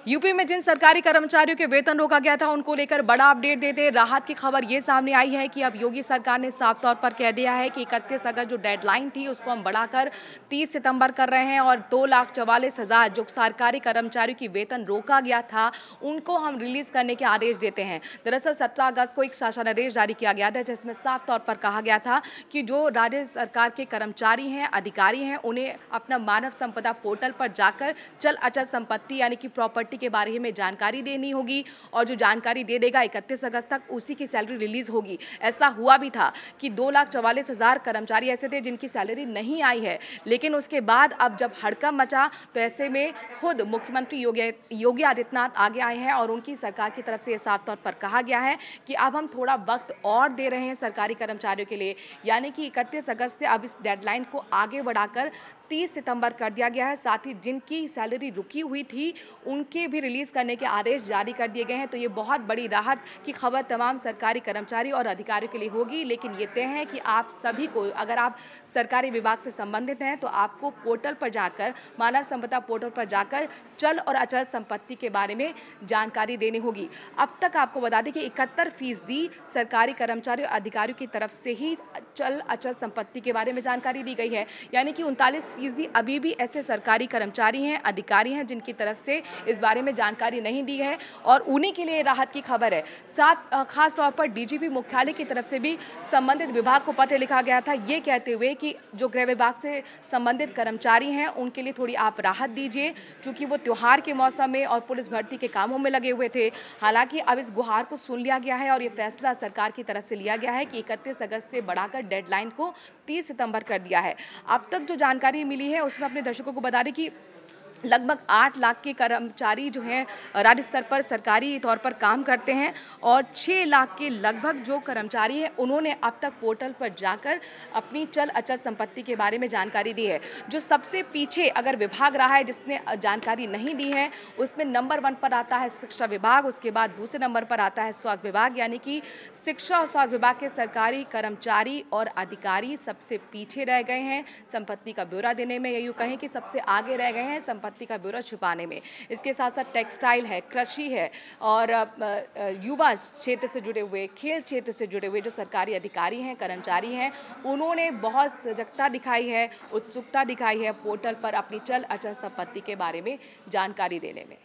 UP में जिन सरकारी कर्मचारियों के वेतन रोका गया था उनको लेकर बड़ा अपडेट देते राहत की खबर ये सामने आई है कि अब योगी सरकार ने साफ तौर पर कह दिया है कि 31 अगस्त जो डेडलाइन थी उसको हम बढ़ाकर 30 सितंबर कर रहे हैं और 2,44,000 जो सरकारी कर्मचारियों की वेतन रोका गया था उनको हम रिलीज करने के आदेश देते हैं। दरअसल 17 अगस्त को एक शासनादेश जारी किया गया था जिसमें साफ तौर पर कहा गया था कि जो राज्य सरकार के कर्मचारी हैं, अधिकारी हैं, उन्हें अपना मानव संपदा पोर्टल पर जाकर चल अचल संपत्ति यानी कि प्रॉपर्टी के बारे में जानकारी देनी होगी और जो जानकारी दे देगा 31 अगस्त तक उसी की सैलरी रिलीज होगी। ऐसा हुआ भी था कि 2,44,000 कर्मचारी ऐसे थे जिनकी सैलरी नहीं आई है, लेकिन उसके बाद अब जब हड़कंप मचा तो ऐसे में खुद मुख्यमंत्री योगी आदित्यनाथ आगे आए हैं और उनकी सरकार की तरफ से ये साफ तौर पर कहा गया है कि अब हम थोड़ा वक्त और दे रहे हैं सरकारी कर्मचारियों के लिए, यानी कि 31 अगस्त से अब इस डेडलाइन को आगे बढ़ाकर 30 सितंबर कर दिया गया है। साथ ही जिनकी सैलरी रुकी हुई थी उनके भी रिलीज करने के आदेश जारी कर दिए गए हैं। तो ये बहुत बड़ी राहत की खबर तमाम सरकारी कर्मचारी और अधिकारियों के लिए होगी, लेकिन ये तय है कि आप सभी को, अगर आप सरकारी विभाग से संबंधित हैं तो आपको पोर्टल पर जाकर, मानव संपदा पोर्टल पर जाकर चल और अचल संपत्ति के बारे में जानकारी देनी होगी। अब तक आपको बता दें कि 71% सरकारी कर्मचारी और अधिकारियों की तरफ से ही चल अचल संपत्ति के बारे में जानकारी दी गई है, यानी कि 39% अभी भी ऐसे सरकारी कर्मचारी हैं, अधिकारी हैं जिनकी तरफ से इस बारे में जानकारी नहीं दी है और उन्हीं के लिए राहत की खबर है। साथ खास तौर पर डीजीपी मुख्यालय की तरफ से भी संबंधित विभाग को पत्र लिखा गया था ये कहते हुए कि जो गृह विभाग से संबंधित कर्मचारी हैं उनके लिए थोड़ी आप राहत दीजिए, क्योंकि वो त्योहार के मौसम में और पुलिस भर्ती के कामों में लगे हुए थे। हालांकि अब इस गुहार को सुन लिया गया है और ये फैसला सरकार की तरफ से लिया गया है कि 31 अगस्त से बढ़ाकर डेडलाइन को 30 सितंबर कर दिया है। अब तक जो जानकारी मिली है उसमें अपने दर्शकों को बता दें कि लगभग 8 लाख के कर्मचारी जो हैं राज्य स्तर पर सरकारी तौर पर काम करते हैं और 6 लाख के लगभग जो कर्मचारी हैं उन्होंने अब तक पोर्टल पर जाकर अपनी चल अचल संपत्ति के बारे में जानकारी दी है। जो सबसे पीछे अगर विभाग रहा है जिसने जानकारी नहीं दी है उसमें नंबर 1 पर आता है शिक्षा विभाग, उसके बाद दूसरे नंबर पर आता है स्वास्थ्य विभाग, यानी कि शिक्षा और स्वास्थ्य विभाग के सरकारी कर्मचारी और अधिकारी सबसे पीछे रह गए हैं संपत्ति का ब्यौरा देने में, या यूँ कहें कि सबसे आगे रह गए हैं संपत्ति का ब्यौरा छुपाने में। इसके साथ साथ टेक्सटाइल है, कृषि है और युवा क्षेत्र से जुड़े हुए, खेल क्षेत्र से जुड़े हुए जो सरकारी अधिकारी हैं, कर्मचारी हैं, उन्होंने बहुत सजगता दिखाई है, उत्सुकता दिखाई है पोर्टल पर अपनी चल अचल संपत्ति के बारे में जानकारी देने में।